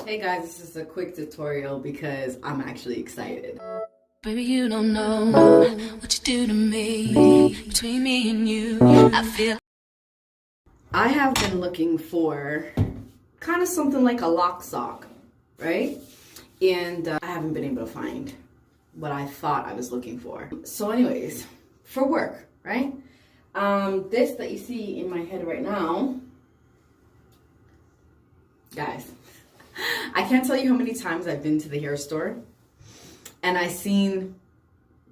Hey guys, this is a quick tutorial because I'm actually excited. Baby, you don't know what you do to me. Between me and you, I have been looking for kind of something like a lock sock, right? And I haven't been able to find what I thought I was looking for. So anyways, for work, right? This that you see in my head right now, guys, I can't tell you how many times I've been to the hair store and I seen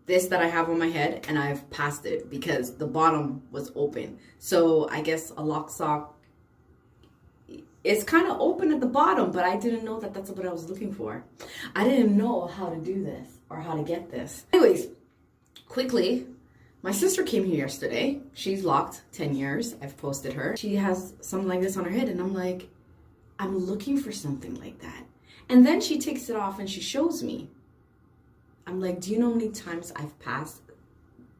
this that I have on my head and I've passed it because the bottom was open. So I guess a lock sock is kind of open at the bottom, but I didn't know that that's what I was looking for. I didn't know how to do this or how to get this. Anyways, quickly, my sister came here yesterday. She's locked 10 years. I've posted her. She has something like this on her head and I'm like, I'm looking for something like that. And then she takes it off and she shows me. I'm like, do you know how many times I've passed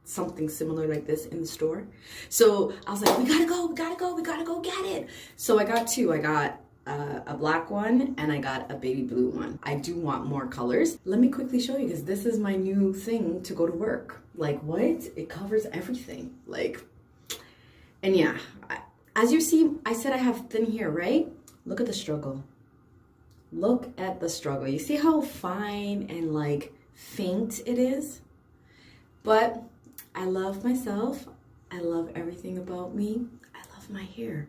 something similar like this in the store? So I was like, we gotta go get it. So I got two. I got a black one and I got a baby blue one. I do want more colors. Let me quickly show you because this is my new thing to go to work. Like what? It covers everything. Like, and yeah, as you see, I said I have thin hair, right? Look at the struggle. Look at the struggle. You see how fine and like faint it is? But I love myself. I love everything about me. I love my hair.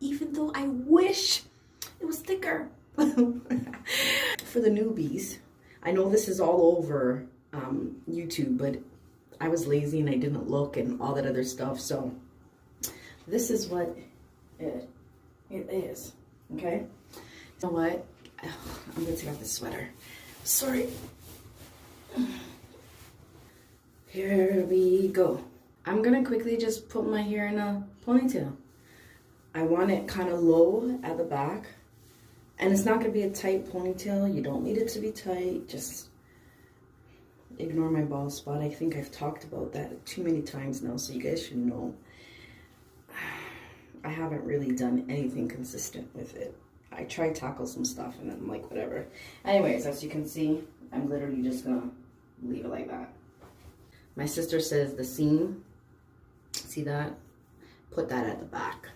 Even though I wish it was thicker. For the newbies, I know this is all over YouTube, but I was lazy and I didn't look and all that other stuff. So this is what it is. Okay, you know what? I'm gonna take off this sweater. Sorry. Here we go. I'm gonna quickly just put my hair in a ponytail. I want it kind of low at the back, and it's not gonna be a tight ponytail. You don't need it to be tight. Just ignore my bald spot. I think I've talked about that too many times now, so you guys should know. I haven't really done anything consistent with it. I tried to tackle some stuff and then I'm like, whatever. Anyways, as you can see, I'm literally just gonna leave it like that. My sister says the seam, see that? Put that at the back.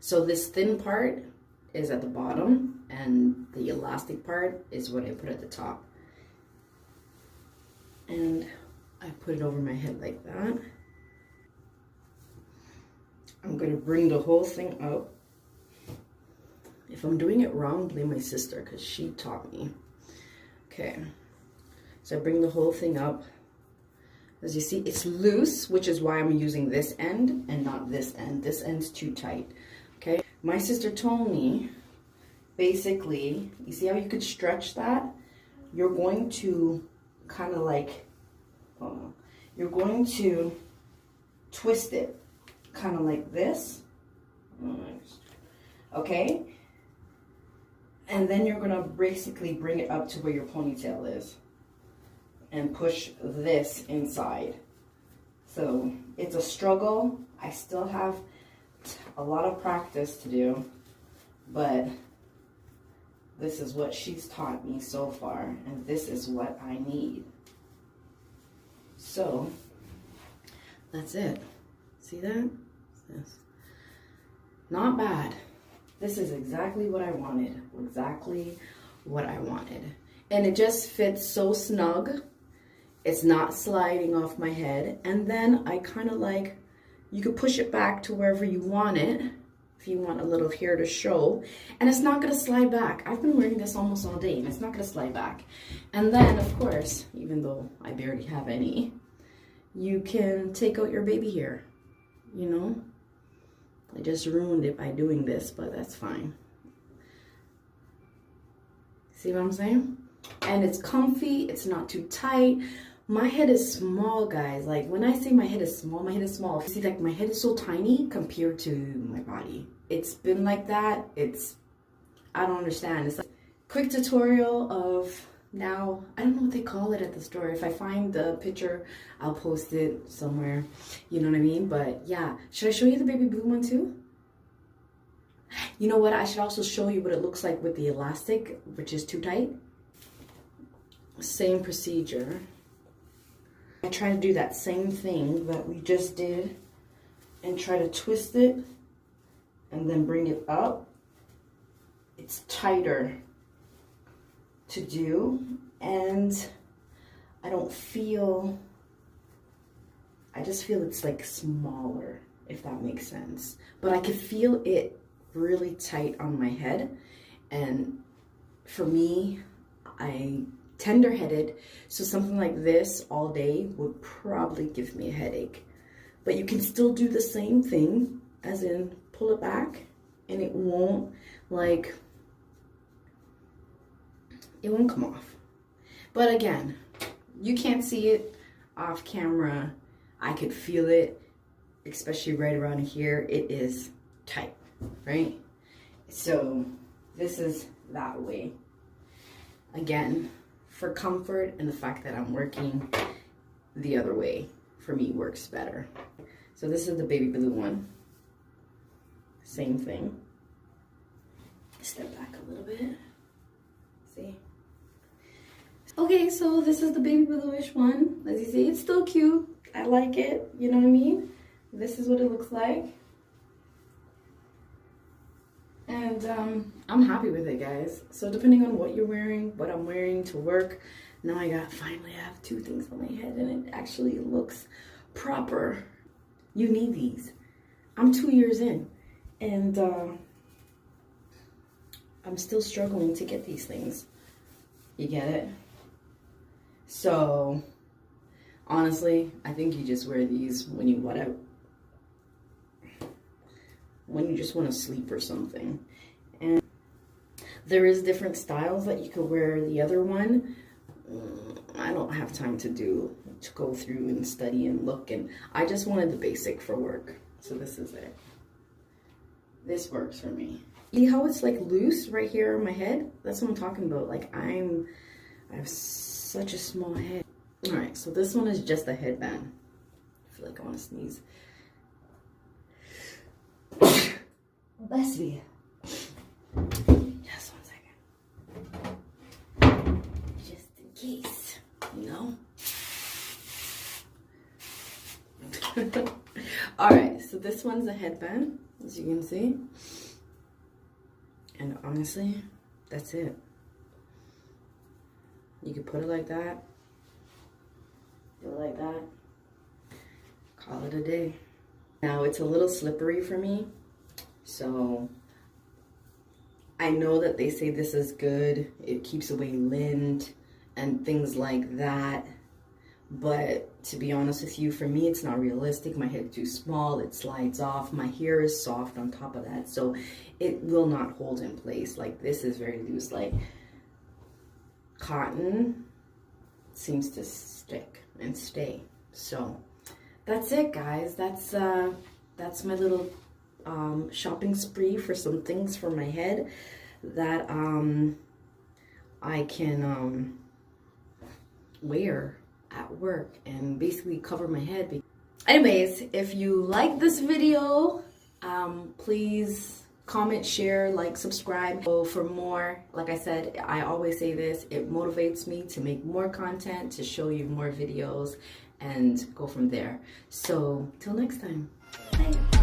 So this thin part is at the bottom and the elastic part is what I put at the top. And I put it over my head like that. I'm gonna bring the whole thing up. If I'm doing it wrong, blame my sister because she taught me. Okay, so I bring the whole thing up. As you see, it's loose, which is why I'm using this end and not this end. This end's too tight, okay? My sister told me, basically, you see how you could stretch that? You're going to kind of like, you're going to twist it. Kind of like this, okay? And then you're gonna basically bring it up to where your ponytail is and push this inside. So it's a struggle. I still have a lot of practice to do, but this is what she's taught me so far, and this is what I need. So that's it. See that? This. Not bad. This is exactly what I wanted. Exactly what I wanted. And it just fits so snug. It's not sliding off my head. And then I kind of like, you could push it back to wherever you want it. If you want a little hair to show. And it's not going to slide back. I've been wearing this almost all day and it's not going to slide back. And then, of course, even though I barely have any, you can take out your baby hair. You know? I just ruined it by doing this, but that's fine. See what I'm saying? And it's comfy, it's not too tight. My head is small, guys. Like when I say my head is small, my head is small. See, like my head is so tiny compared to my body. It's been like that. I don't understand. It's like a quick tutorial of now, I don't know what they call it at the store. If I find the picture, I'll post it somewhere. You know what I mean? But yeah, should I show you the baby blue one too? You know what? I should also show you what it looks like with the elastic, which is too tight. Same procedure. I try to do that same thing that we just did and try to twist it and then bring it up. It's tighter to do, and I don't feel, I just feel it's like smaller, if that makes sense. But I could feel it really tight on my head, and for me, I tender-headed, so something like this all day would probably give me a headache. But you can still do the same thing, as in pull it back, and it won't like, it won't come off. But again, you can't see it off camera. I could feel it, especially right around here. It is tight, right? So this is that way. Again, for comfort and the fact that I'm working the other way, for me, works better. So this is the baby blue one. Same thing. Step back a little bit. See? Okay, so this is the baby bluish one. As you see, it's still cute. I like it, you know what I mean? This is what it looks like. And I'm happy with it, guys. So depending on what you're wearing, what I'm wearing to work, now finally I have two things on my head and it actually looks proper. You need these. I'm 2 years in and I'm still struggling to get these things. You get it? So honestly, I think you just wear these when you just want to sleep or something. And there is different styles that you could wear the other one. I don't have time to go through and study and look, and I just wanted the basic for work. So this is it. This works for me. See how it's like loose right here on my head? That's what I'm talking about. Like I have such a small head. All right, so this one is just a headband. I feel like I want to sneeze. Bless me. Just 1 second. Just in case, you know. Alright, so this one's a headband, as you can see. And honestly, that's it. You can put it like that. Do it like that. Call it a day. Now it's a little slippery for me. So I know that they say this is good. It keeps away lint and things like that. But to be honest with you, for me, it's not realistic. My head's too small. It slides off. My hair is soft on top of that. So it will not hold in place. Like this is very loose. Like cotton seems to stick and stay. So that's it, guys. That's my little shopping spree for some things for my head that I can wear at work and basically cover my head. Anyways, if you like this video, please comment, share, like, subscribe for more. Like I said, I always say this, it motivates me to make more content, to show you more videos and go from there. So till next time, bye.